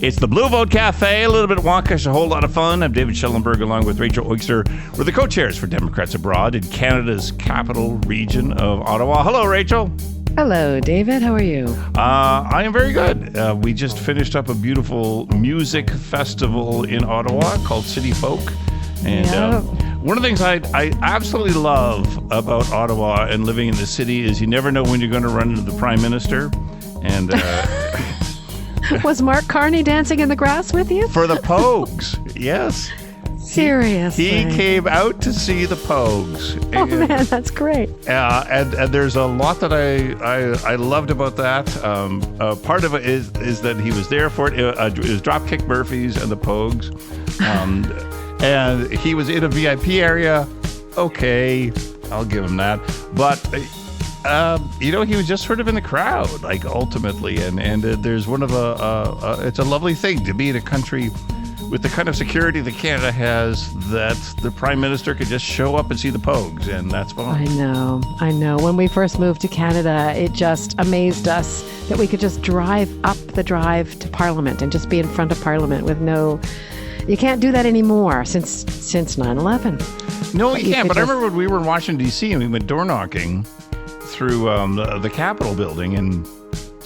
It's the Blue Vote Cafe, a little bit wonkish, a whole lot of fun. I'm David Schellenberg along with Rachel Oyster. We're the co-chairs for Democrats Abroad in Canada's capital region of Ottawa. Hello, Rachel. Hello, David. How are you? I am very good. We just finished up a beautiful music festival in Ottawa called City Folk. And one of the things I absolutely love about Ottawa and living in the city is you never know when you're going to run into the Prime Minister. And was Mark Carney dancing in the grass with you? For the Pogues, yes. Seriously. He came out to see the Pogues. Oh, man, that's great. And there's a lot that I loved about that. Part of it is that he was there for it. It was Dropkick Murphys and the Pogues. And he was in a VIP area. Okay, I'll give him that. But, he was just sort of in the crowd, like, ultimately. And there's one of it's a lovely thing to be in a country with the kind of security that Canada has, that the Prime Minister could just show up and see the Pogues, and that's fine. I know. When we first moved to Canada, it just amazed us that we could just drive up the drive to Parliament and just be in front of Parliament with no... You can't do that anymore since 9/11. No, you can't. But I remember when we were in Washington, D.C., and we went door knocking through the Capitol building, and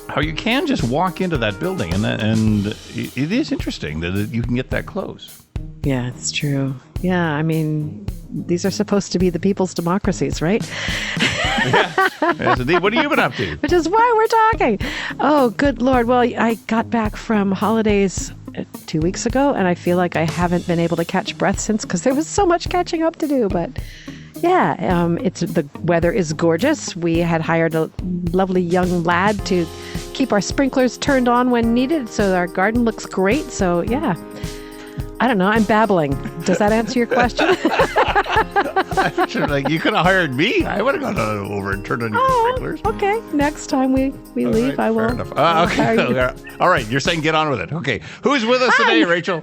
how you can just walk into that building, and it is interesting that you can get that close. Yeah, it's true. Yeah, I mean, these are supposed to be the people's democracies, right? Yes, indeed. What have you been up to? Which is why we're talking. Oh, good Lord. Well, I got back from holidays 2 weeks ago, and I feel like I haven't been able to catch breath since, because there was so much catching up to do. But yeah, the weather is gorgeous. We had hired a lovely young lad to keep our sprinklers turned on when needed, so our garden looks great. So yeah, I don't know. I'm babbling. Does that answer your question? Like, you could have hired me. I would have gone over and turned on your sprinklers. Okay. Next time we leave, right, I will. Okay. All right. You're saying get on with it. Okay. Who's with us today, Rachel?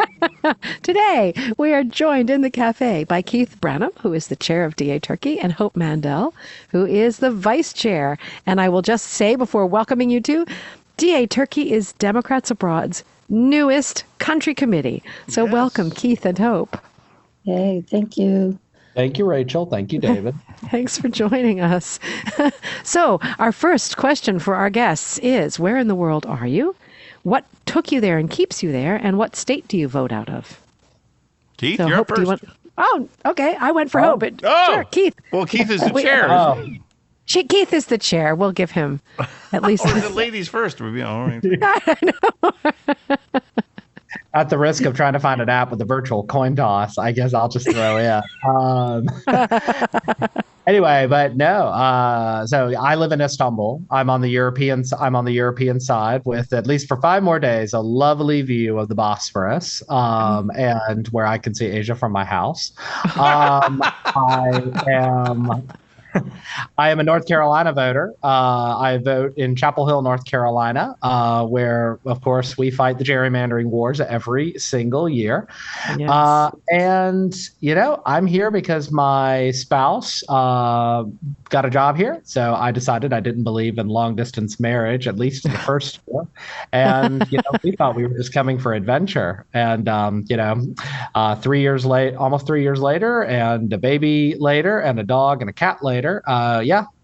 Today, we are joined in the cafe by Keith Brannum, who is the chair of DA Turkey, and Hope Mandel, who is the vice chair. And I will just say before welcoming you two, DA Turkey is Democrats Abroad's newest country committee. So yes. Welcome, Keith and Hope. Hey, thank you. Thank you, Rachel. Thank you, David. Thanks for joining us. So our first question for our guests is, where in the world are you? What took you there and keeps you there? And what state do you vote out of? Keith, so, you're Hope, first. Oh, okay. I went for Hope. But sure, Keith. Well, Keith is the chair. Keith is the chair. We'll give him at least... Or the ladies first. Would be all right. I know. At the risk of trying to find an app with a virtual coin toss, I guess I'll just throw in. Anyway, but no. So I live in Istanbul. I'm on the European side with, at least for 5 more days, a lovely view of the Bosphorus, and where I can see Asia from my house. I am a North Carolina voter. I vote in Chapel Hill, North Carolina, where, of course, we fight the gerrymandering wars every single year. Yes. And, I'm here because my spouse got a job here. So I decided I didn't believe in long distance marriage, at least in the first year. And, we thought we were just coming for adventure. And, almost 3 years later, and a baby later, and a dog and a cat later,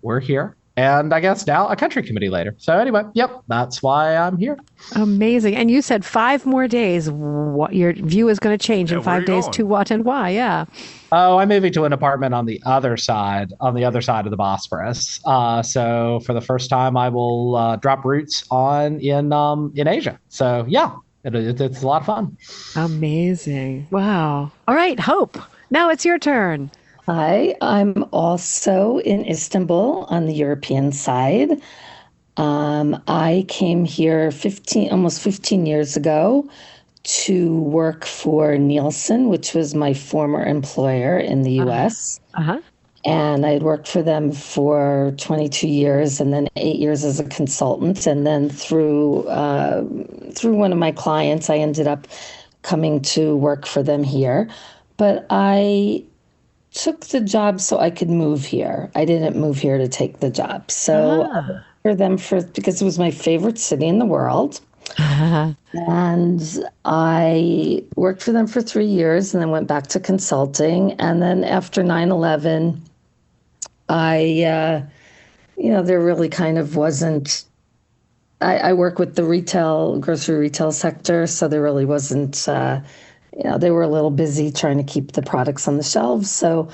we're here. And I guess now a country committee later. So anyway, that's why I'm here. Amazing. And you said 5 more days. What your view is going to change in 5 days to what and why? Yeah. Oh, I'm moving to an apartment on the other side of the Bosphorus. So for the first time, I will drop roots in Asia. So yeah, it's a lot of fun. Amazing. Wow. All right, Hope. Now it's your turn. Hi, I'm also in Istanbul on the European side. I came here almost 15 years ago to work for Nielsen, which was my former employer in the U.S. And I had worked for them for 22 years and then 8 years as a consultant. And then through one of my clients, I ended up coming to work for them here. But I took the job so I could move here. I didn't move here to take the job. So I worked for them because it was my favorite city in the world. And I worked for them for 3 years and then went back to consulting. And then after 9/11, there really kind of wasn't. I work with the grocery retail sector, so there really wasn't. They were a little busy trying to keep the products on the shelves. So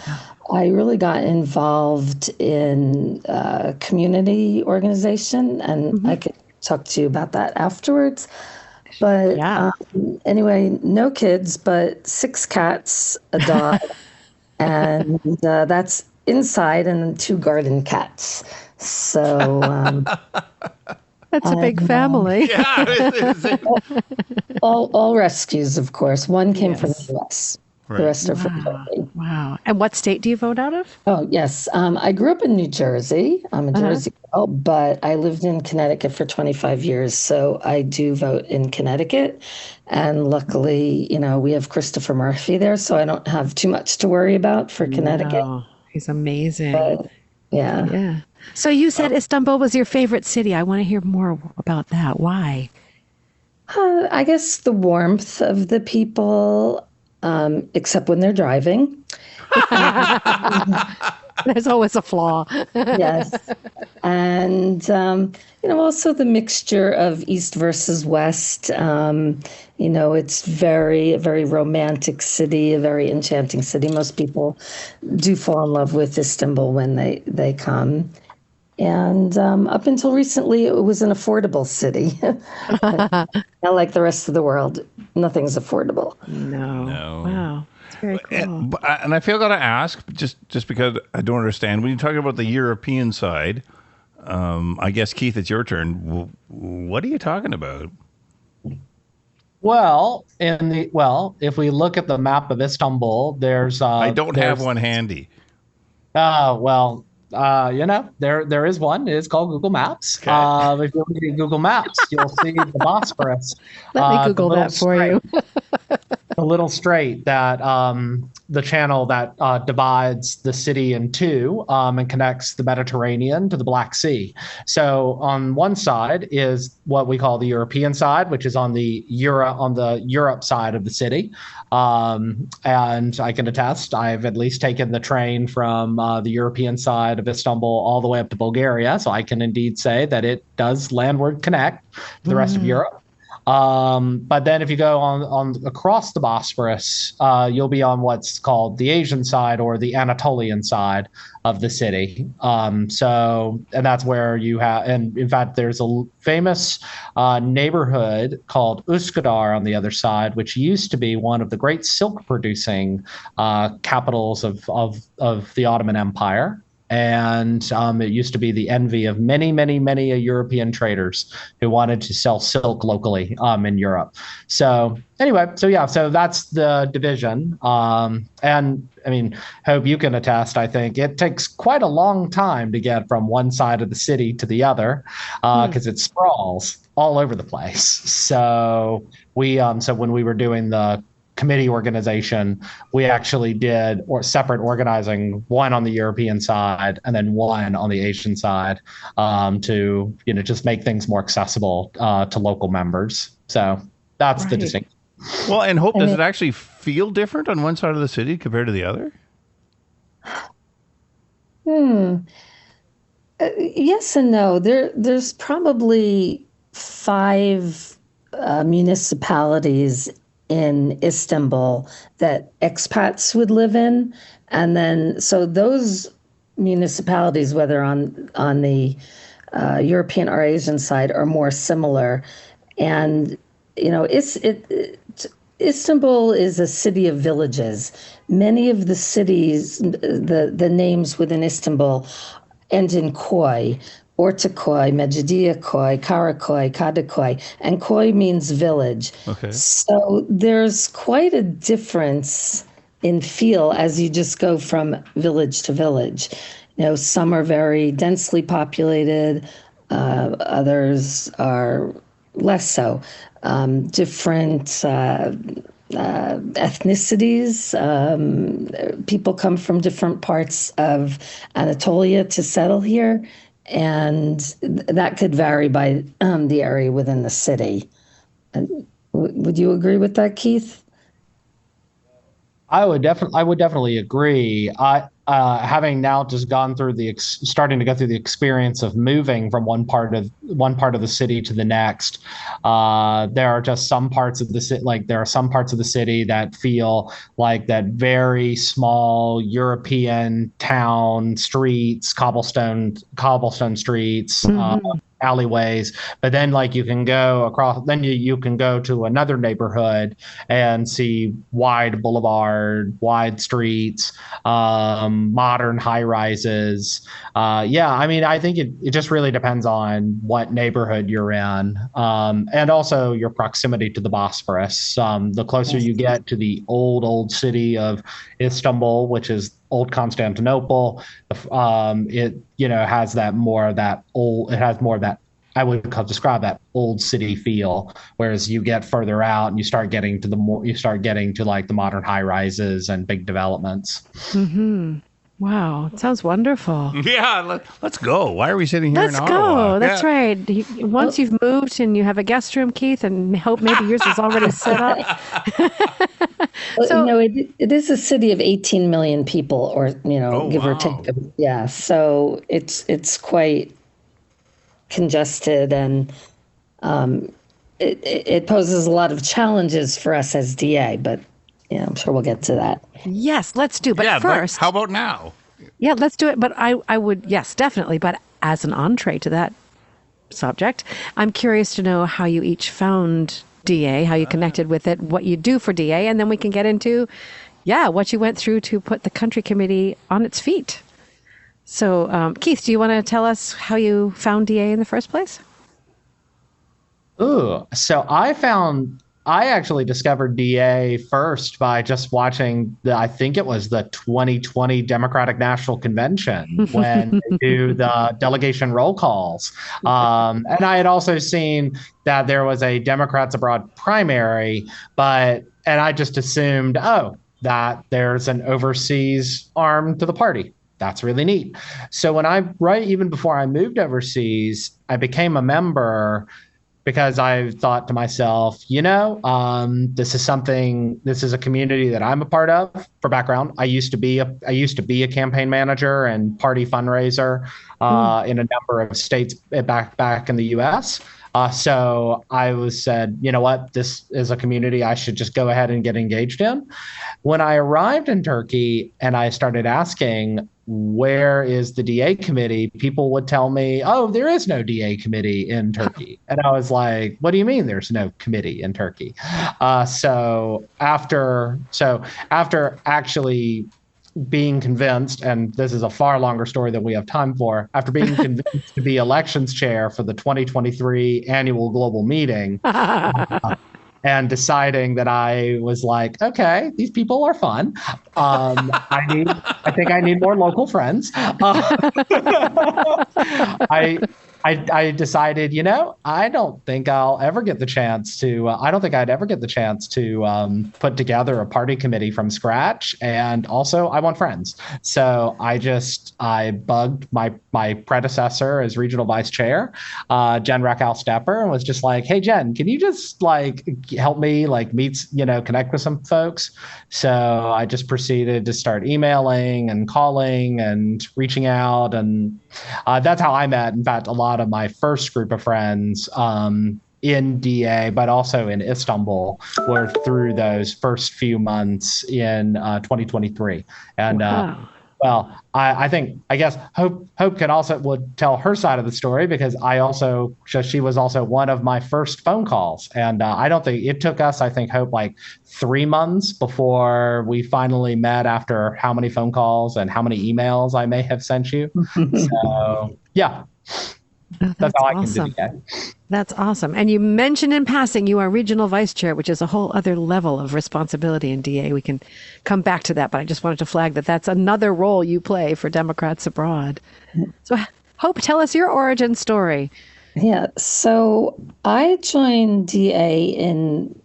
I really got involved in community organization, and I could talk to you about that afterwards. But anyway, no kids, but 6 cats, a dog, and that's inside, and 2 garden cats. So that's a big family. all rescues, of course. One came from the U.S. Right. The rest are from Turkey. Wow. And what state do you vote out of? Oh, yes. I grew up in New Jersey. I'm a Jersey girl, but I lived in Connecticut for 25 years. So I do vote in Connecticut. And luckily, we have Christopher Murphy there. So I don't have too much to worry about for Connecticut. Oh, he's amazing. But, yeah. Yeah. So you said Istanbul was your favorite city. I want to hear more about that. Why? I guess the warmth of the people. Except when they're driving. There's always a flaw. Yes. And, also the mixture of East versus West. It's a very romantic city, a very enchanting city. Most people do fall in love with Istanbul when they come. And up until recently, it was an affordable city. Not like the rest of the world, nothing's affordable. No. Wow. It's very cool. And I feel got to ask, just because I don't understand, when you're talking about the European side, I guess, Keith, it's your turn. What are you talking about? Well, if we look at the map of Istanbul, there's I don't have one handy. There is one. It's called Google Maps. Okay. If you look at Google Maps, you'll see the Bosphorus. Let me Google that for you. The little strait that the channel that divides the city in two and connects the Mediterranean to the Black Sea. So on one side is what we call the European side, which is on the Europe side of the city. And I can attest, I've at least taken the train from the European side of Istanbul all the way up to Bulgaria. So I can indeed say that it does landward connect to the rest of Europe. But then if you go on across the Bosphorus, you'll be on what's called the Asian side or the Anatolian side of the city. And that's where you have, and in fact, there's a famous neighborhood called Üsküdar on the other side, which used to be one of the great silk producing capitals of the Ottoman Empire. And it used to be the envy of many, many, many European traders who wanted to sell silk locally in Europe. So anyway, so that's the division. And I mean, Hope, you can attest, I think it takes quite a long time to get from one side of the city to the other because it sprawls all over the place. So when we were doing the committee organization, we actually did separate organizing, one on the European side and then one on the Asian side, to just make things more accessible to local members. So that's the distinction. Well, and Hope, does it actually feel different on one side of the city compared to the other? Yes and no. There's probably 5 municipalities in Istanbul that expats would live in. And then, so those municipalities, whether on the European or Asian side, are more similar. And, Istanbul is a city of villages. Many of the cities, the names within Istanbul end in Koy, Ortaköy, Mecidiyeköy, Karaköy, Kadıköy, and Köy means village. Okay. So there's quite a difference in feel as you just go from village to village. Some are very densely populated, others are less so. Different ethnicities. People come from different parts of Anatolia to settle here. And that could vary by the area within the city. Would you agree with that, Keith? I would definitely agree. Having now just gone through starting to go through the experience of moving from one part of the city to the next. There are just some parts of the city, like there are some parts of the city that feel like that very small European town streets, cobblestone streets. Alleyways, but then like you can go across, then you can go to another neighborhood and see wide boulevard, wide streets, modern high rises. Yeah, I mean, I think it just really depends on what neighborhood you're in, and also your proximity to the Bosphorus. The closer you get to the old city of Istanbul, which is old Constantinople, it has more of that I would describe that old city feel. Whereas you get further out and you start getting to like the modern high rises and big developments. Mm-hmm. Wow, it sounds wonderful. Yeah, let's go. Why are we sitting here Let's in Ottawa? go. That's right. Once you've moved and you have a guest room, Keith, and hope maybe yours is already set up. Well, so, it is a city of 18 million people, or give or take. Yeah, so it's quite congested, and it poses a lot of challenges for us as DA, but I'm sure we'll get to that. Yes, let's do. But first, how about now? Yeah, let's do it. But I would, yes, definitely. But as an entree to that subject, I'm curious to know how you each found DA, how you connected with it, what you do for DA, and then we can get into, what you went through to put the country committee on its feet. So, Keith, do you want to tell us how you found DA in the first place? Ooh, so I actually discovered DA first by just watching I think it was the 2020 Democratic National Convention when they do the delegation roll calls. And I had also seen that there was a Democrats Abroad primary, and I just assumed, that there's an overseas arm to the party. That's really neat. So even before I moved overseas, I became a member because I thought to myself, this is a community that I'm a part of. For background, I used to be a campaign manager and party fundraiser in a number of states back in the U.S. So I said, you know what, this is a community I should just go ahead and get engaged in. When I arrived in Turkey and I started asking, where is the DA committee? People would tell me, there is no DA committee in Turkey. And I was like, what do you mean there's no committee in Turkey? So after actually being convinced, and this is a far longer story than we have time for, after being convinced to be elections chair for the 2023 annual global meeting, and deciding that I was like, okay, these people are fun. I think I need more local friends. I decided, I don't think I'd ever get the chance to put together a party committee from scratch. And also I want friends. So I bugged my predecessor as regional vice chair, Jen Rackal-Stepper, and was just like, hey, Jen, can you just help me meet, connect with some folks? So I just proceeded to start emailing and calling and reaching out. And that's how I met, in fact, a lot of my first group of friends in DA, but also in Istanbul, were through those first few months in 2023. And wow. Well, I guess Hope would tell her side of the story, because she was also one of my first phone calls. And I don't think it took us, Hope, 3 months before we finally met, after how many phone calls and how many emails I may have sent you. So, yeah. That's all awesome. I can do. That's awesome. And you mentioned in passing you are regional vice chair, which is a whole other level of responsibility in DA. We can come back to that, but I just wanted to flag that that's another role you play for Democrats Abroad. So, Hope, tell us your origin story. Yeah, so I joined DA in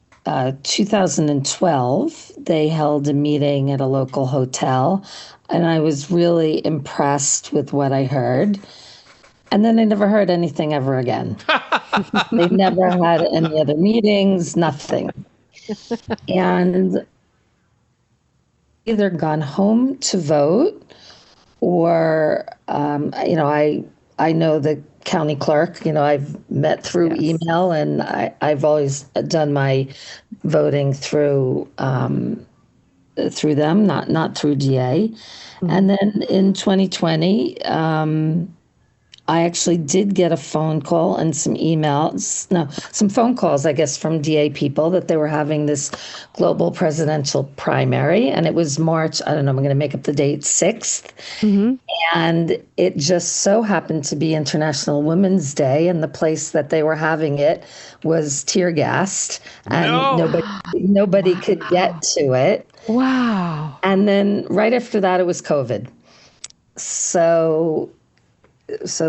2012. They held a meeting at a local hotel, and I was really impressed with what I heard. And then I never heard anything ever again. They never had any other meetings, nothing. And either gone home to vote or, I know the county clerk, I've met through email, and I've always done my voting through them, not through DA. Mm-hmm. And then in 2020, I actually did get a phone call and some phone calls, I guess, from DA people that they were having this global presidential primary. And it was March, I don't know, I'm going to make up the date, 6th. Mm-hmm. And it just so happened to be International Women's Day. And the place that they were having it was tear gassed. And nobody could get to it. Wow. And then right after that, it was COVID. So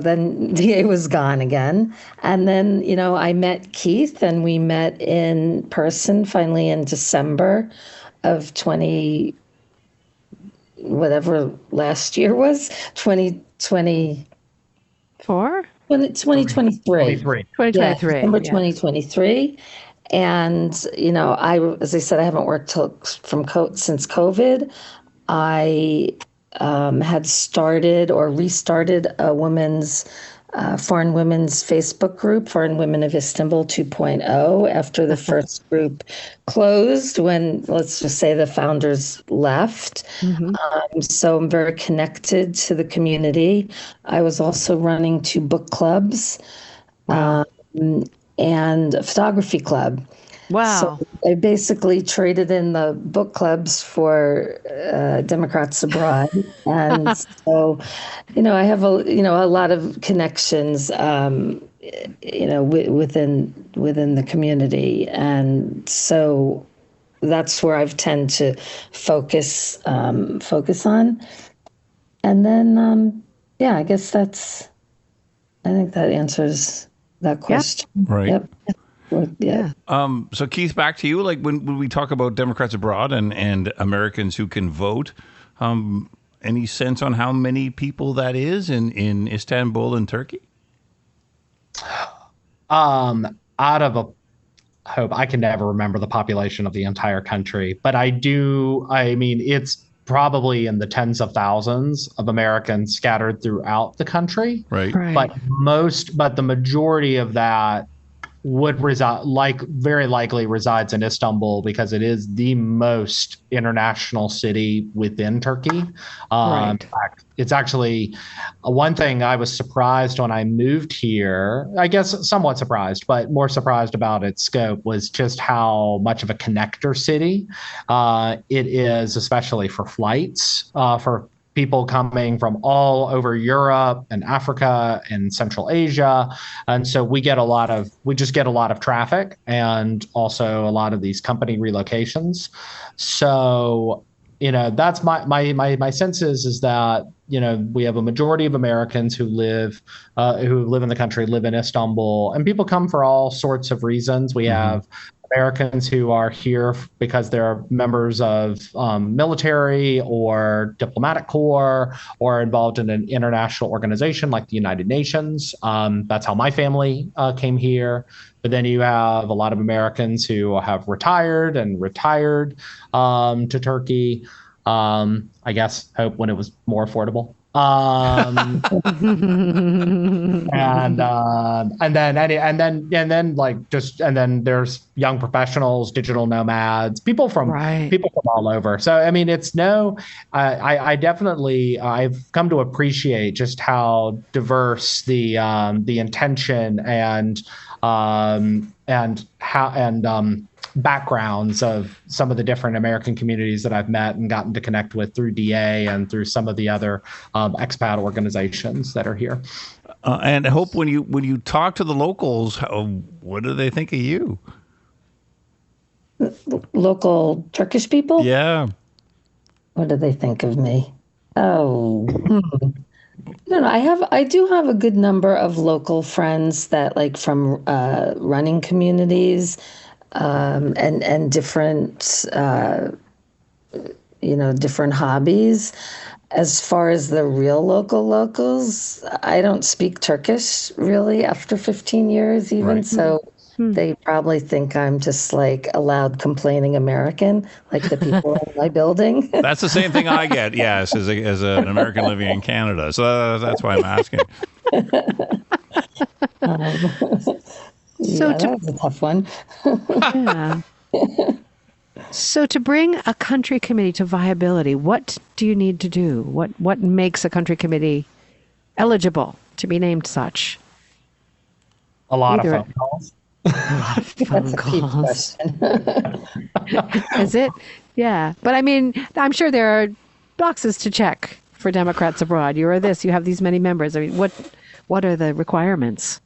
then DA was gone again. And then, I met Keith, and we met in person finally in December of whatever last year was, 2024? 2023. 2023. Yeah, December 2023. And, as I said, I haven't worked since COVID. I had started or restarted a foreign women's Facebook group, Foreign Women of Istanbul 2.0, after the first group closed when, let's just say, the founders left. Mm-hmm. So I'm very connected to the community. I was also running 2 book clubs and a photography club. Wow. So I basically traded in the book clubs for Democrats Abroad. And so, I have a lot of connections, within the community. And so that's where I've tend to focus on. And then, I guess I think that answers that question. Yep. Right. Yep. Yeah. So Keith, back to you. Like when we talk about Democrats abroad and Americans who can vote, any sense on how many people that is in Istanbul and Turkey? Out of a hope, I can never remember the population of the entire country, but it's probably in the tens of thousands of Americans scattered throughout the country. Right. But the majority of that would very likely resides in Istanbul because it is the most international city within Turkey. Right. In fact, it's actually one thing I was surprised when I moved here, I guess somewhat surprised, but more surprised about its scope was just how much of a connector city it is, especially for flights, for people coming from all over Europe and Africa and Central Asia. And so we just get a lot of traffic and also a lot of these company relocations. So, that's my sense is that, we have a majority of Americans who live in the country, live in Istanbul, and people come for all sorts of reasons. We have Americans who are here because they're members of military or diplomatic corps or involved in an international organization like the United Nations. That's how my family came here. But then you have a lot of Americans who have retired to Turkey. I guess hope when it was more affordable. And then there's young professionals, digital nomads, people from all over. So I've come to appreciate just how diverse the intention and backgrounds of some of the different American communities that I've met and gotten to connect with through DA and through some of the other expat organizations that are here. And I hope when you talk to the locals, what do they think of you? Local Turkish people? Yeah. What do they think of me? Oh, No, I do have a good number of local friends that from running communities, and different different hobbies. As far as the real locals, I don't speak Turkish really after 15 years even. Right. So they probably think I'm just like a loud complaining American, like the people in my building. That's the same thing I get, yes, as an American living in Canada. So that's why I'm asking. So That was a tough one. yeah. So to bring a country committee to viability, what do you need to do? What makes a country committee eligible to be named such? A lot of phone calls. A lot of phone That's a calls. cheap question. Is it? Yeah. But I mean, I'm sure there are boxes to check for Democrats abroad. You are this, you have these many members. I mean, what are the requirements?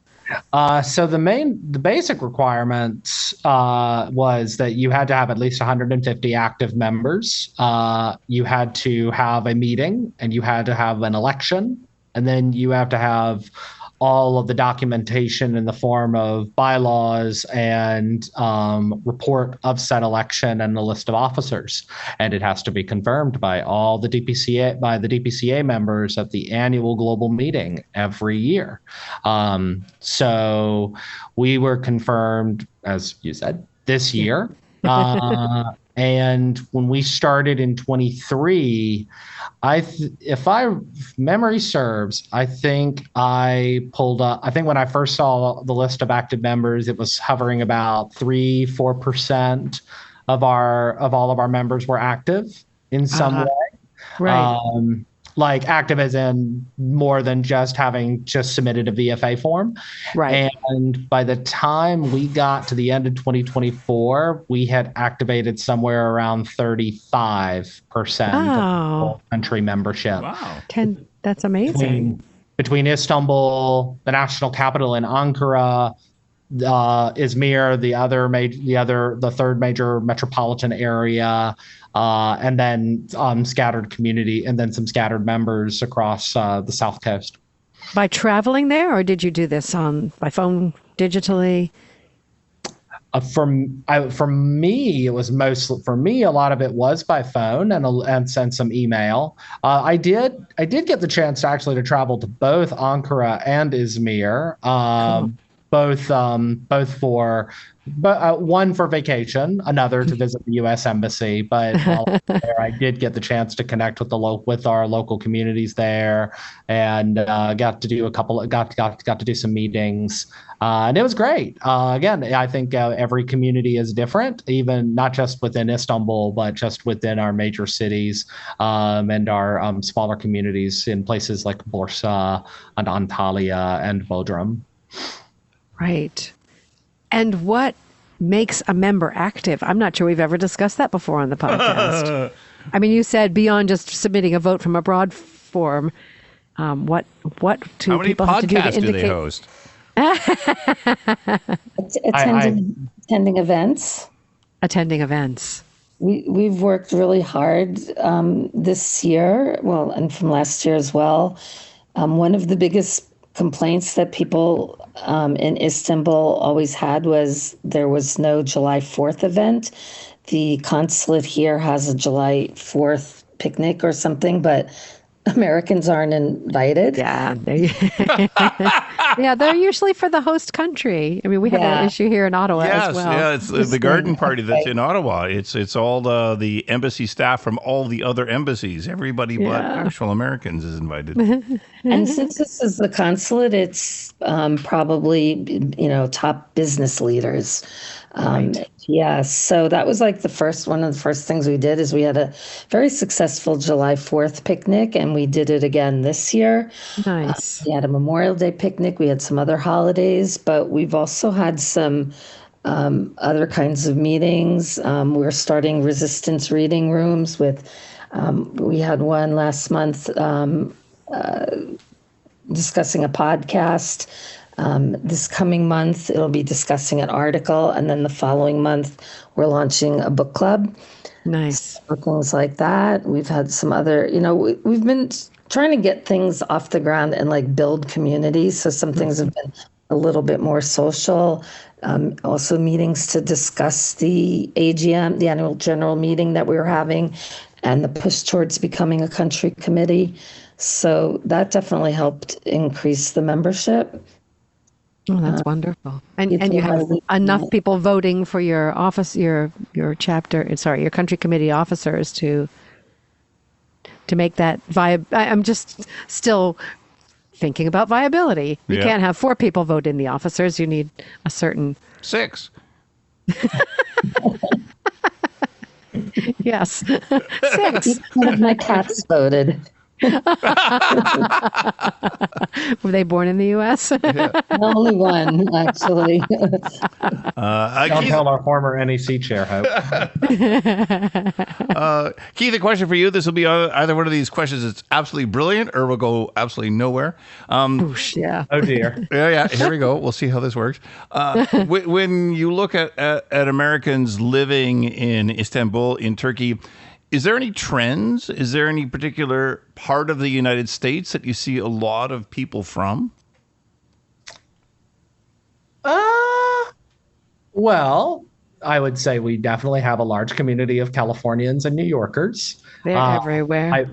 So the basic requirements was that you had to have at least 150 active members. You had to have a meeting, and you had to have an election, and then you have to have all of the documentation in the form of bylaws and report of said election and the list of officers. And it has to be confirmed by all the DPCA members at the annual global meeting every year. So we were confirmed, as you said, this year. And when we started in 23, if memory serves, I think I pulled up. I think when I first saw the list of active members, it was hovering about 3-4% of all of our members were active in some way. Right. Like active as in more than just having just submitted a VFA form. Right. And by the time we got to the end of 2024, we had activated somewhere around 35% of country membership. Wow. That's amazing. Between Istanbul, the national capital in Ankara, Izmir, the third major metropolitan area, and then scattered community, and then some scattered members across the South Coast. By traveling there, or did you do this by phone, digitally? For me, it was mostly a lot of it was by phone and sent some email. I did get the chance to travel to both Ankara and Izmir. Cool. Both for one for vacation, another to visit the U.S. Embassy. But while I was there, I did get the chance to connect with with our local communities there, and got to do some meetings, and it was great. Again, I think every community is different, even not just within Istanbul, but just within our major cities, and our smaller communities in places like Bursa and Antalya and Bodrum. Right. And what makes a member active? I'm not sure we've ever discussed that before on the podcast. I mean, you said beyond just submitting a vote from abroad form, what do people have to do to indicate? How many podcasts do they host? Attending events. Attending events. We've worked really hard this year, well, and from last year as well. One of the biggest complaints that people in Istanbul always had was there was no July 4th event. The consulate here has a July 4th picnic or something, but Americans aren't invited. Yeah. Yeah, they're usually for the host country. I mean, we have that issue here in Ottawa as well. Yeah, it's the garden party that's in Ottawa. It's all the embassy staff from all the other embassies. Everybody but actual Americans is invited. And since this is the consulate, it's probably, top business leaders. Right. Yeah, so that was like one of the first things we did is we had a very successful July 4th picnic, and we did it again this year. Nice. We had a Memorial Day picnic. We had some other holidays, but we've also had some other kinds of meetings. We're starting resistance reading rooms we had one last month discussing a podcast. This coming month, it'll be discussing an article, and then the following month, we're launching a book club. Nice. So things like that. We've had some other, we've been trying to get things off the ground and like build communities. So some things have been a little bit more social. Also meetings to discuss the AGM, the annual general meeting that we were having, and the push towards becoming a country committee. So that definitely helped increase the membership. Oh, that's wonderful. And people you have are- enough people voting for your office, your chapter, sorry, your country committee officers to make that I'm just still thinking about viability. You can't have 4 people vote in the officers. You need a certain 6. Yes. 6. One of my cats voted. Were they born in the U.S.? Only one, actually. Don't tell our former NEC chair, Hope. Keith, a question for you. This will be either one of these questions that's absolutely brilliant or will go absolutely nowhere. Yeah. Oh, dear. Yeah. Here we go. We'll see how this works. When you look at Americans living in Istanbul, in Turkey, is there any trends? Is there any particular part of the United States that you see a lot of people from? Well, I would say we definitely have a large community of Californians and New Yorkers. They're everywhere.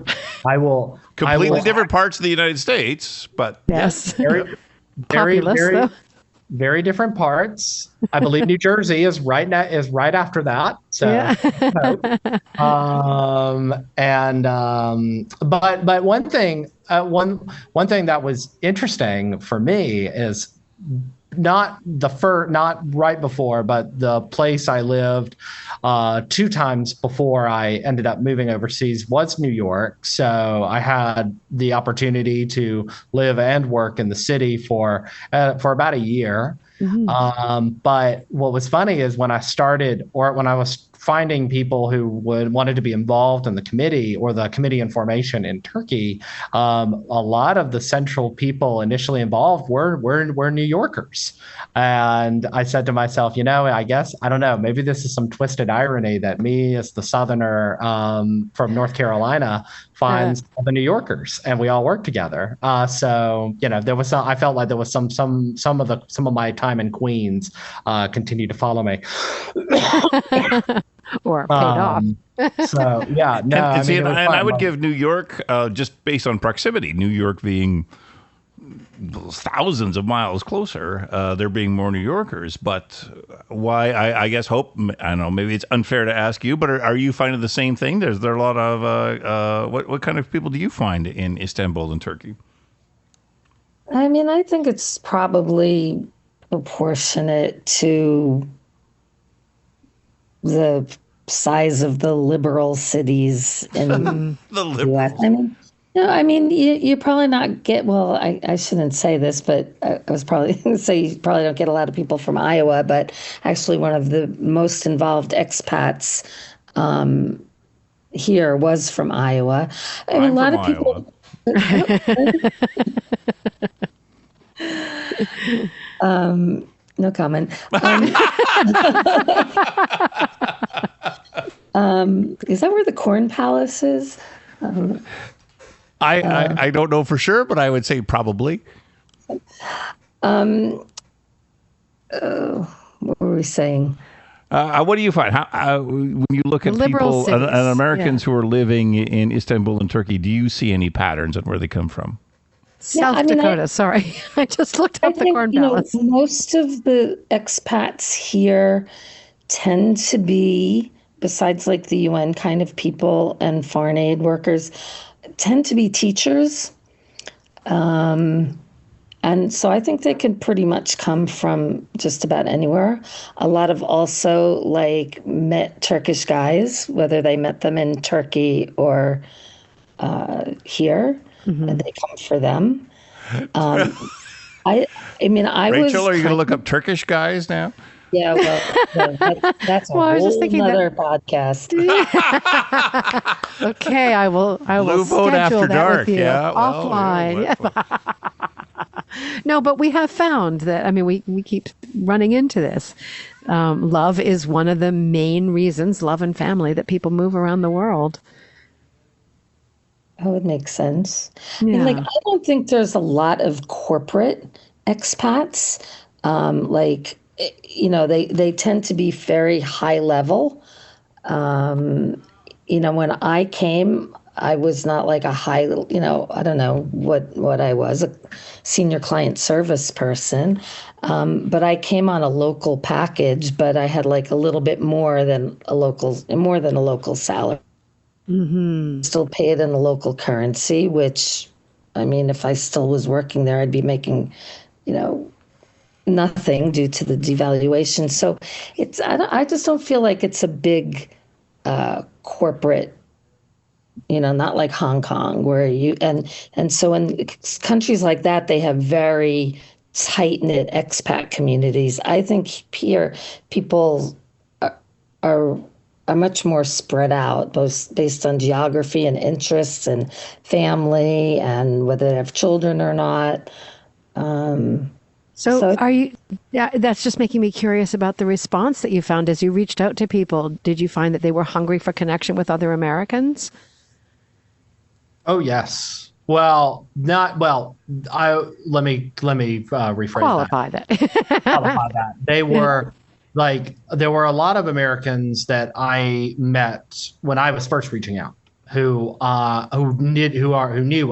I will Completely different parts of the United States, but yes. very, Populous, though. very different parts. I believe New Jersey is right after that. So, but one thing that was interesting for me is not right before, but the place I lived 2 times before I ended up moving overseas was New York. So I had the opportunity to live and work in the city for about a year. Mm-hmm. But what was funny is when I was finding people who wanted to be involved in the committee or the committee in formation in Turkey, a lot of the central people initially involved were New Yorkers. And I said to myself, I guess, I don't know, maybe this is some twisted irony that me as the Southerner from North Carolina finds the New Yorkers, and we all work together. So there was I felt like there was some of my time in Queens continued to follow me. Or paid off. So yeah, no. I would give New York just based on proximity. New York being thousands of miles closer, there being more New Yorkers. But why? I guess Hope. I don't know. Maybe it's unfair to ask you, but are you finding the same thing? There's a lot of what kind of people do you find in Istanbul and Turkey? I mean, I think it's probably proportionate to the size of the liberal cities in the U.S. I mean, you probably not get, well, I shouldn't say this, but I was probably going to say you probably don't get a lot of people from Iowa, but actually one of the most involved expats here was from Iowa. I mean, a lot of people. No comment. Is that where the Corn Palace is? I don't know for sure, but I would say probably. What were we saying? What do you find? When you look at liberal people cities, and Americans who are living in Istanbul and Turkey, do you see any patterns on where they come from? South Dakota. Sorry, I just looked up the Corn Palace. Most of the expats here tend to be, besides like the UN kind of people and foreign aid workers, tend to be teachers. And so I think they could pretty much come from just about anywhere. A lot of also like met Turkish guys, whether they met them in Turkey or here, and they come for them. I mean, Rachel, are you going to look up Turkish guys now? Yeah, well, that's a whole other podcast. Okay, I will Blue schedule Boat After that Dark. with you offline. No, but we have found that, I mean, we keep running into this. Love is one of the main reasons, love and family, that people move around the world. That would make sense. Yeah. I mean, I don't think there's a lot of corporate expats. They tend to be very high level. when I came, I was not like a high, I don't know what I was, a senior client service person. But I came on a local package, but I had like a little bit more than a local salary. Still paid in the local currency, which, I mean, if I still was working there, I'd be making, nothing due to the devaluation. So I just don't feel like it's a big corporate, not like Hong Kong where and so in countries like that, they have very tight-knit expat communities. I think here people are much more spread out, both based on geography and interests and family and whether they have children or not. So are you, that's just making me curious about the response that you found as you reached out to people. Did you find that they were hungry for connection with other Americans? Oh, yes. Well, let me rephrase Qualify that. that. Qualify that. They were there were a lot of Americans that I met when I was first reaching out who knew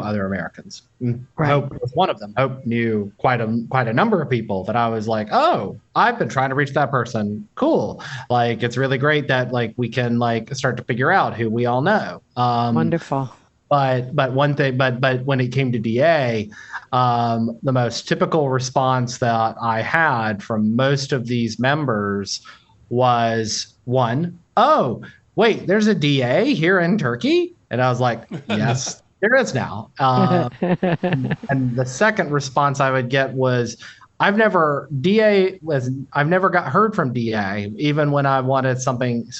other Americans. Right. Hope was one of them. Hope knew quite a number of people that I was like, oh, I've been trying to reach that person. Cool. Like, it's really great that we can start to figure out who we all know. Wonderful. But one thing, but when it came to DA, the most typical response that I had from most of these members was one, oh, wait, there's a DA here in Turkey? And I was like, yes, there is now. And the second response I would get was, I've never got heard from DA, even when I wanted some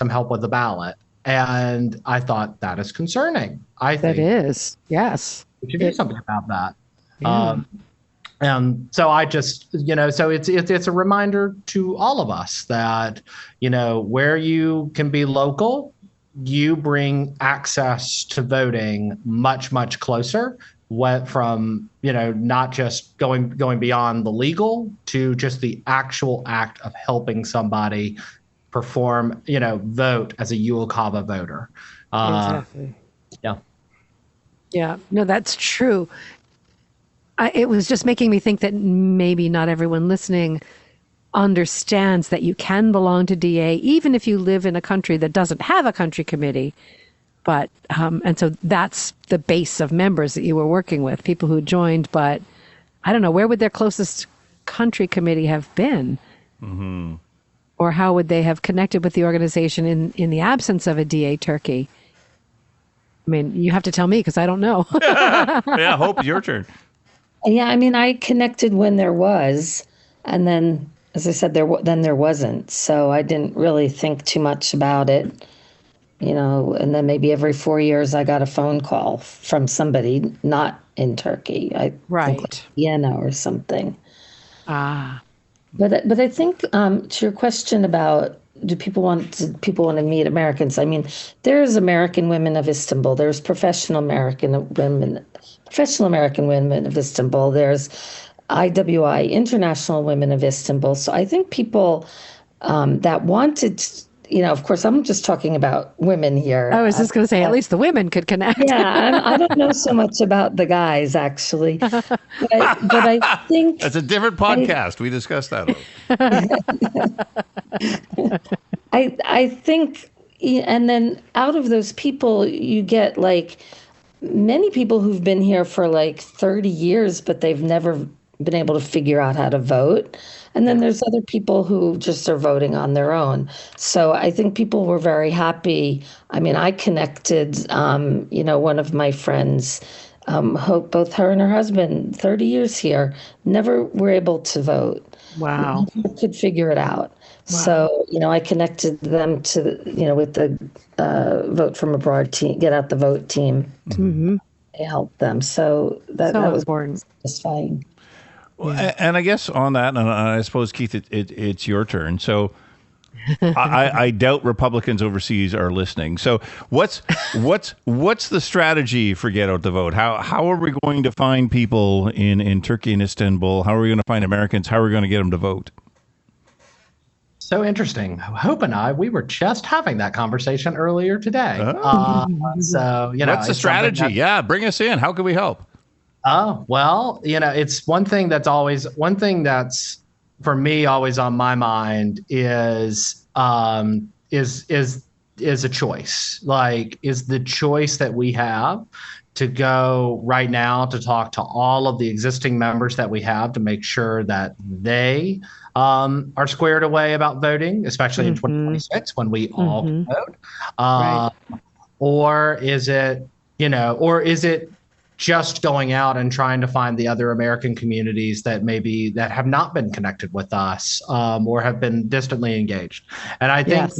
help with the ballot. And I thought that is concerning. I think that is, yes. We should do something about that. Yeah. And so I just, so it's a reminder to all of us that, where you can be local, you bring access to voting much, much closer. From, not just going beyond the legal to just the actual act of helping somebody perform, vote as a UOCAVA voter. Exactly. Yeah. Yeah. No, that's true. It was just making me think that maybe not everyone listening understands that you can belong to DA, even if you live in a country that doesn't have a country committee. But, and so that's the base of members that you were working with, people who joined, but I don't know, where would their closest country committee have been? Mm-hmm. Or how would they have connected with the organization in the absence of a DA Turkey? I mean, you have to tell me because I don't know. Yeah, Hope, your turn. Yeah, I mean, I connected when there was, and then, as I said, there wasn't. So I didn't really think too much about it, and then maybe every 4 years I got a phone call from somebody not in Turkey. I think like Vienna or something. Ah. But I think to your question about do people want to meet Americans? I mean, there's American Women of Istanbul. There's Professional American Women of Istanbul. There's IWI, International Women of Istanbul. So I think people that wanted, of course, I'm just talking about women here. I was just going to say, at least the women could connect. Yeah, I don't know so much about the guys, actually. But I think... That's a different podcast. We discussed that. I think, and then out of those people, you get many people who've been here for 30 years, but they've never been able to figure out how to vote. And then there's other people who just are voting on their own. So I think people were very happy. I mean, I connected, one of my friends, Hope, both her and her husband, 30 years here, never were able to vote. Wow. Never could figure it out. Wow. So, I connected them to, with the Vote from Abroad team, Get Out the Vote team. Mm-hmm. They helped them. So that was important. Satisfying. Well, and I guess on that, and I suppose, Keith, it's your turn. So I doubt Republicans overseas are listening. So what's the strategy for Get Out the Vote? How are we going to find people in Turkey and Istanbul? How are we going to find Americans? How are we going to get them to vote? So interesting. Hope and I, we were just having that conversation earlier today. Oh. So, What's the it's something strategy? Yeah, bring us in. How can we help? Oh, well, it's one thing that's for me always on my mind is a choice. Like, is the choice that we have to go right now to talk to all of the existing members that we have to make sure that they are squared away about voting, especially in 2026 when we all can vote. Right. Or is it just going out and trying to find the other American communities that have not been connected with us, or have been distantly engaged. And I think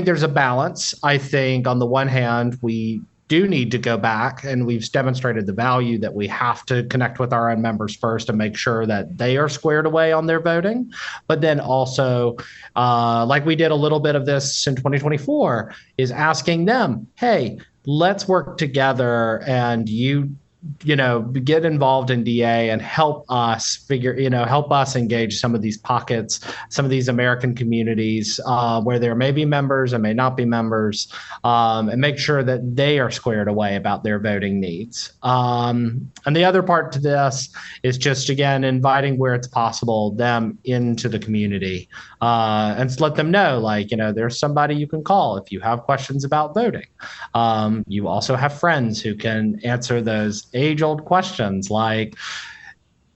there's a balance. I think on the one hand, we do need to go back, and we've demonstrated the value that we have to connect with our own members first and make sure that they are squared away on their voting. But then also, like we did a little bit of this in 2024, is asking them, hey, let's work together, and get involved in DA and help us engage some of these pockets, some of these American communities where there may be members and may not be members, and make sure that they are squared away about their voting needs. And the other part to this is just, again, inviting where it's possible them into the community, and let them know, there's somebody you can call if you have questions about voting. You also have friends who can answer those age-old questions like,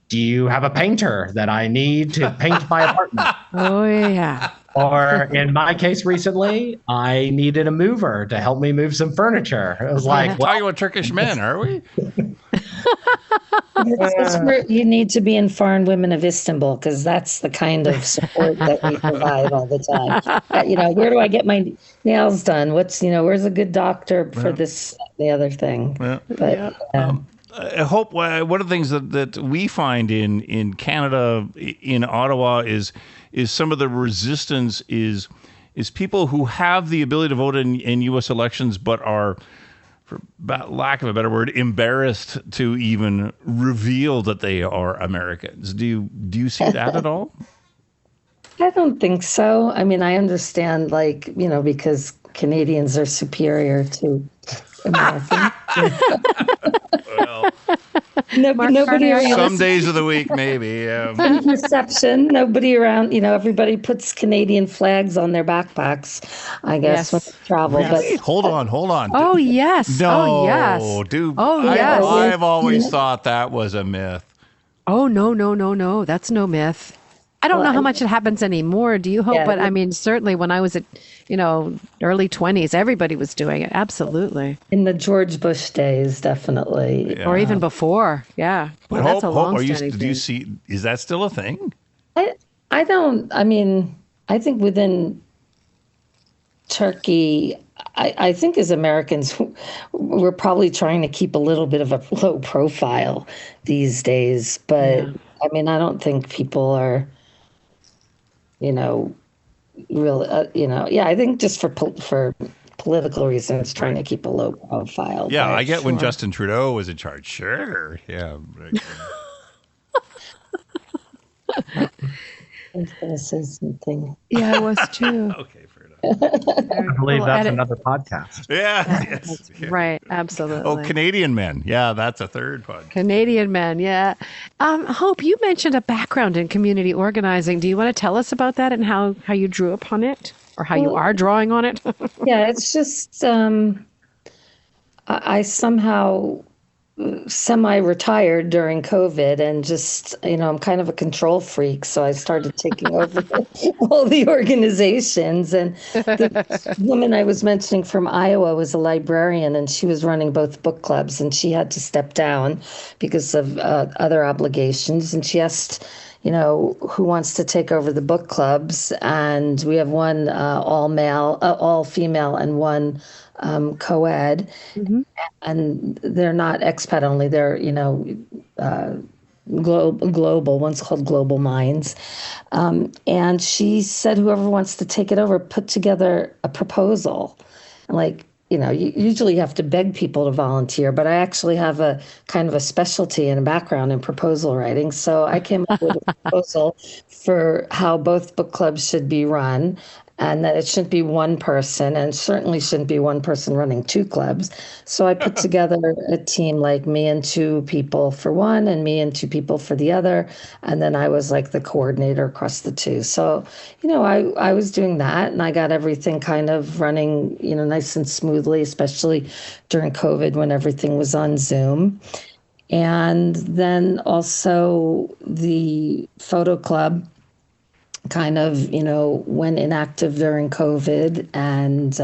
do you have a painter that I need to paint my apartment? Oh, yeah. Or in my case recently, I needed a mover to help me move some furniture. It was like, talking about Turkish men, are we? It's where you need to be in Foreign Women of Istanbul, because that's the kind of support that we provide all the time. Where do I get my nails done? Where's a good doctor for this, the other thing? Yeah. But I hope one of the things that we find in Canada, in Ottawa, is some of the resistance is people who have the ability to vote in U.S. elections, but are, for lack of a better word, embarrassed to even reveal that they are Americans. Do you see that at all? I don't think so. I mean, I understand, because Canadians are superior to Americans. Well, nobody around. Some days of the week, maybe. Perception. Nobody around. Everybody puts Canadian flags on their backpacks, I guess, when they travel. Really? But Hold on. Oh, yes. No, oh, yes. dude. Oh, yes. I've always thought that was a myth. Oh, no. That's no myth. I don't know how much it happens anymore. Do you hope? Yeah, but I mean, certainly when I was at, early 20s, everybody was doing it. Absolutely. in the George Bush days, definitely. Or even before. Yeah. But Well, that's a Hope, long-standing do you thing. see? Is that still a thing? I don't. I mean, I think within Turkey, I think as Americans, we're probably trying to keep a little bit of a low profile these days. But I mean, I don't think people are, really, I think just for political reasons, trying to keep a low profile. Yeah, but I get when Justin Trudeau was in charge. Sure. Yeah. I was going to say something. Yeah, I was too. Okay, fair enough. I believe that's another podcast. Yeah. Yes. Right. Absolutely. Oh, Canadian men. Yeah, that's a third podcast. Canadian men, yeah. Hope, you mentioned a background in community organizing. Do you want to tell us about that and how you drew upon it, or how you are drawing on it? Yeah, it's just I somehow semi-retired during COVID, and just, I'm kind of a control freak. So I started taking over all the organizations. And the woman I was mentioning from Iowa was a librarian, and she was running both book clubs, and she had to step down because of other obligations. And she asked, who wants to take over the book clubs? And we have one all female, and one co-ed. Mm-hmm. And they're not expat only. They're, global. One's called Global Minds. And she said, whoever wants to take it over, put together a proposal. Like, you usually have to beg people to volunteer, but I actually have a kind of a specialty and a background in proposal writing. So I came up with a proposal for how both book clubs should be run, and that it shouldn't be one person, and certainly shouldn't be one person running two clubs. So I put together a team, like me and two people for one and me and two people for the other. And then I was like the coordinator across the two. So, I was doing that, and I got everything kind of running, nice and smoothly, especially during COVID when everything was on Zoom. And then also the photo club kind of, went inactive during COVID, and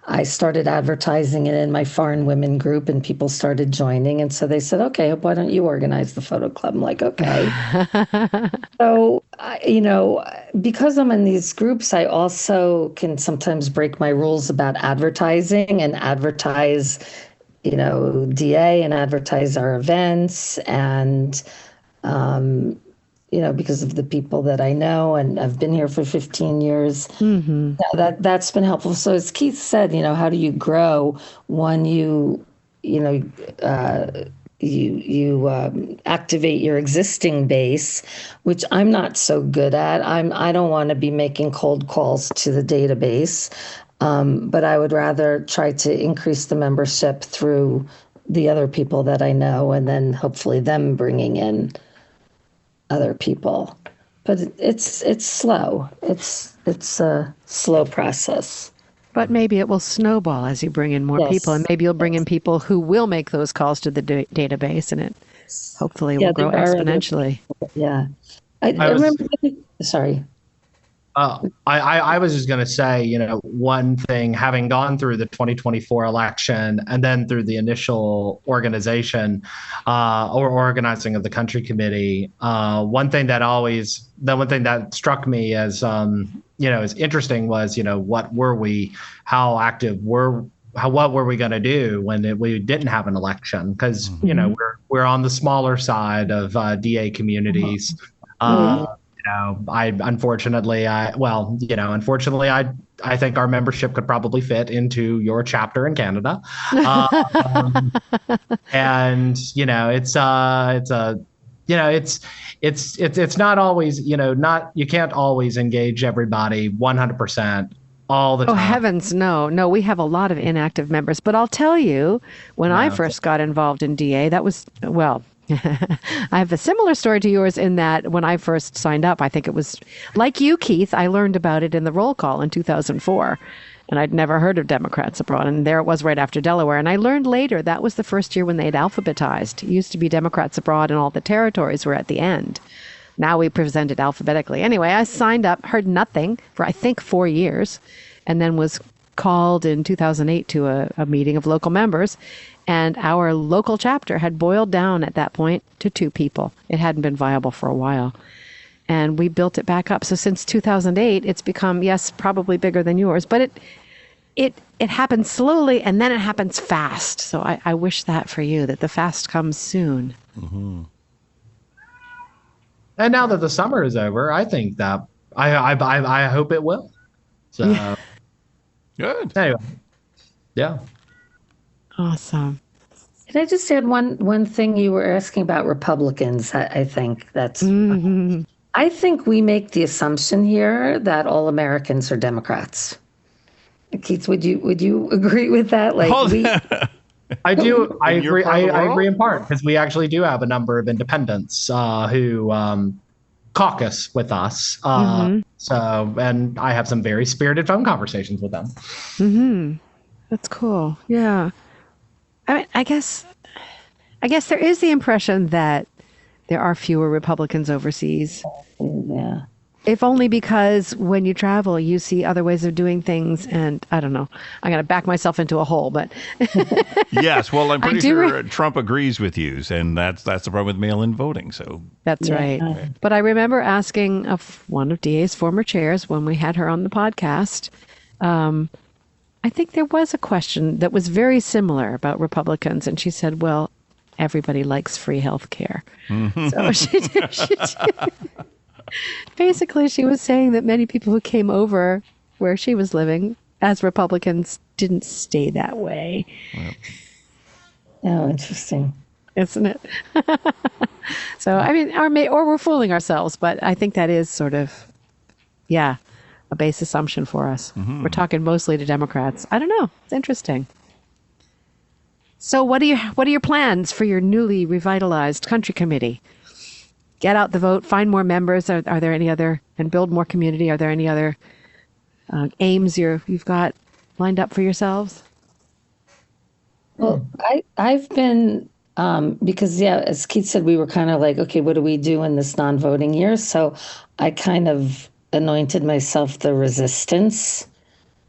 I started advertising it in my foreign women group, and people started joining. And so they said, okay, why don't you organize the photo club? I'm like, okay. So, because I'm in these groups, I also can sometimes break my rules about advertising and advertise, DA and advertise our events. And, because of the people that I know, and I've been here for 15 years. Mm-hmm. That's been helpful. So as Keith said, how do you grow? One, you activate your existing base, which I'm not so good at. I don't want to be making cold calls to the database, but I would rather try to increase the membership through the other people that I know, and then hopefully them bringing in other people. But it's slow. It's a slow process. But maybe it will snowball as you bring in more people, and maybe you'll bring in people who will make those calls to the database, and it hopefully will grow exponentially. Yeah. I remember. Sorry. I was just going to say, one thing, having gone through the 2024 election and then through the initial organization or organizing of the country committee, one thing that struck me as, as interesting was, what were we, how active were, what were we going to do when we didn't have an election? Because, we're on the smaller side of DA communities. Unfortunately, I think our membership could probably fit into your chapter in Canada. And, it's not always, you can't always engage everybody 100% all the time. Oh, heavens, no. No, we have a lot of inactive members. But I'll tell you, when I first got involved in DA, that was, I have a similar story to yours in that when I first signed up, I think it was like you, Keith, I learned about it in the roll call in 2004, and I'd never heard of Democrats Abroad. And there it was right after Delaware. And I learned later that was the first year when they'd alphabetized. It used to be Democrats Abroad and all the territories were at the end. Now we presented alphabetically. Anyway, I signed up, heard nothing for, I think, 4 years, and then was called in 2008 to a meeting of local members. And our local chapter had boiled down at that point to 2 people. It hadn't been viable for a while. And we built it back up. So since 2008, it's become, yes, probably bigger than yours, but it happens slowly and then it happens fast. So I wish that for you, that the fast comes soon. Mm-hmm. And now that the summer is over, I think that I hope it will. So yeah. Good. Anyway, yeah. Awesome. Can I just add one thing? You were asking about Republicans. I think that's. Mm-hmm. I think we make the assumption here that all Americans are Democrats. Keith, would you agree with that? I do. I agree. I agree in part because we actually do have a number of independents who caucus with us. Mm-hmm. So, and I have some very spirited phone conversations with them. Mm-hmm. That's cool. Yeah. I guess there is the impression that there are fewer Republicans overseas. Yeah. If only because when you travel, you see other ways of doing things. And I don't know, I'm going to back myself into a hole, but. Yes. Well, I'm pretty sure Trump agrees with you. And that's the problem with mail-in voting. So that's right. But I remember asking one of DA's former chairs when we had her on the podcast, I think there was a question that was very similar about Republicans. And she said, well, everybody likes free health care. Mm-hmm. So basically, she was saying that many people who came over where she was living as Republicans didn't stay that way. Yep. Oh, interesting. Isn't it? So, I mean, or we're fooling ourselves, but I think that is sort of, a base assumption for us. Mm-hmm. We're talking mostly to Democrats. I don't know. It's interesting. So what are your plans for your newly revitalized country committee? Get out the vote, find more members. Are there any other, and build more community? Are there any other aims you've got lined up for yourselves? Well, I've been, because, as Keith said, we were kind of like, okay, what do we do in this non-voting year? So I kind of anointed myself the resistance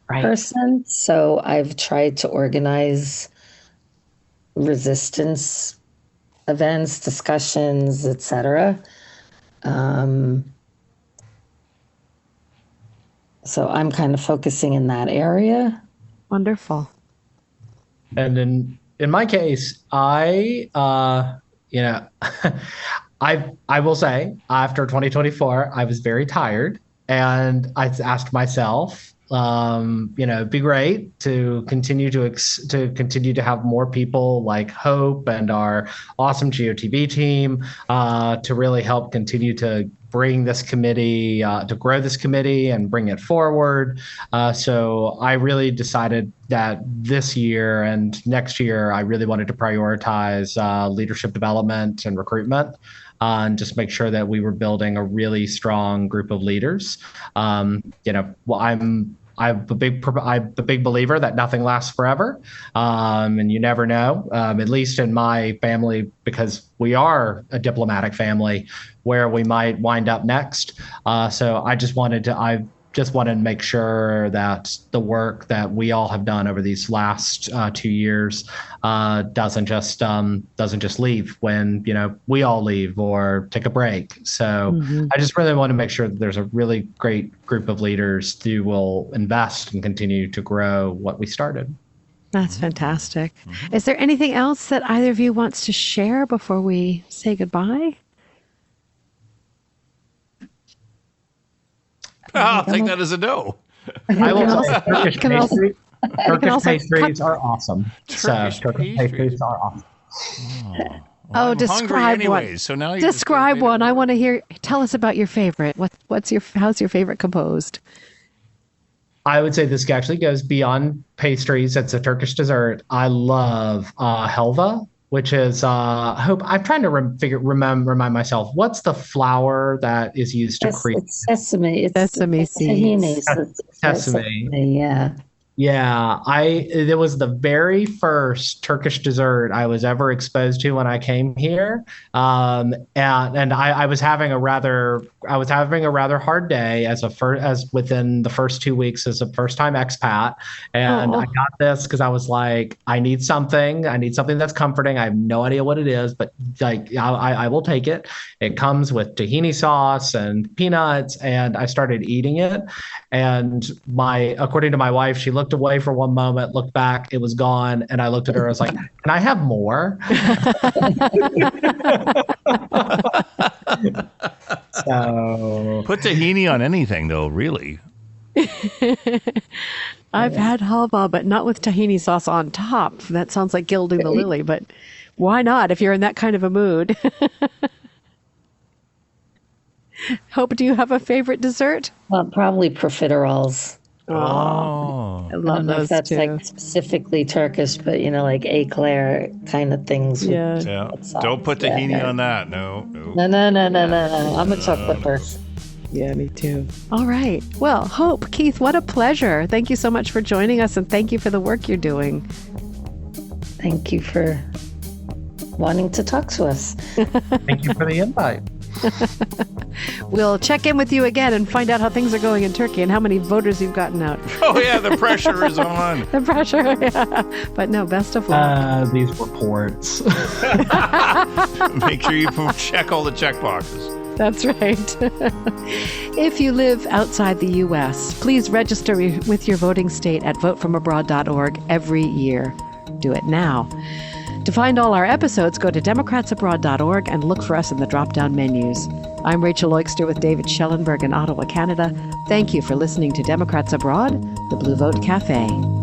person. So I've tried to organize resistance events, discussions, etc. So I'm kind of focusing in that area. Wonderful. And in my case, I I will say after 2024, I was very tired, and I asked myself, it'd be great to continue to have more people like Hope and our awesome GOTV team to really help continue to bring this committee, to grow this committee and bring it forward. So I really decided that this year and next year, I really wanted to prioritize leadership development and recruitment. And just make sure that we were building a really strong group of leaders. I'm a big believer that nothing lasts forever, and you never know. At least in my family, because we are a diplomatic family, where we might wind up next. So I just wanted to make sure that the work that we all have done over these last 2 years doesn't just leave when we all leave or take a break. So I just really want to make sure that there's a really great group of leaders who will invest and continue to grow what we started. That's fantastic. Is there anything else that either of you wants to share before we say goodbye? I'll take that as a no. I will say Turkish pastries are awesome. Turkish pastries are awesome. Well, describe anyways, one. So now describe one. I want to hear. Tell us about your favorite. How's your favorite composed? I would say this actually goes beyond pastries. It's a Turkish dessert. I love helva, which is Hope. I'm trying to remind myself, what's the flour that is used to create? It's sesame. It's sesame seeds. Sesame. Yeah. Yeah, it was the very first Turkish dessert I was ever exposed to when I came here, and I was having a rather hard day as within the first 2 weeks as a first time expat, and I got this because I was like, I need something that's comforting. I have no idea what it is, but like I will take it. It comes with tahini sauce and peanuts, and I started eating it, and according to my wife, she looked away for one moment, looked back, it was gone, and I looked at her, I was like, can I have more? So put tahini on anything though, really. I've had halva, but not with tahini sauce on top. That sounds like gilding the lily, but why not if you're in that kind of a mood? Hope, do you have a favorite dessert? Well, probably profiteroles. Oh, I love those if that's too. like specifically Turkish, but like eclair kind of things. Yeah. Don't put tahini on that. No. No. I'm a chocolate person. Yeah, me too. All right. Well, Hope, Keith, what a pleasure. Thank you so much for joining us, and thank you for the work you're doing. Thank you for wanting to talk to us. Thank you for the invite. We'll check in with you again and find out how things are going in Turkey and how many voters you've gotten out. Oh, yeah, the pressure is on. The pressure, yeah. But no, best of luck. These reports. Make sure you check all the check boxes. That's right. If you live outside the U.S., please register with your voting state at votefromabroad.org every year. Do it now. To find all our episodes, go to democratsabroad.org and look for us in the drop-down menus. I'm Rachel Oikster with David Schellenberg in Ottawa, Canada. Thank you for listening to Democrats Abroad, the Blue Vote Cafe.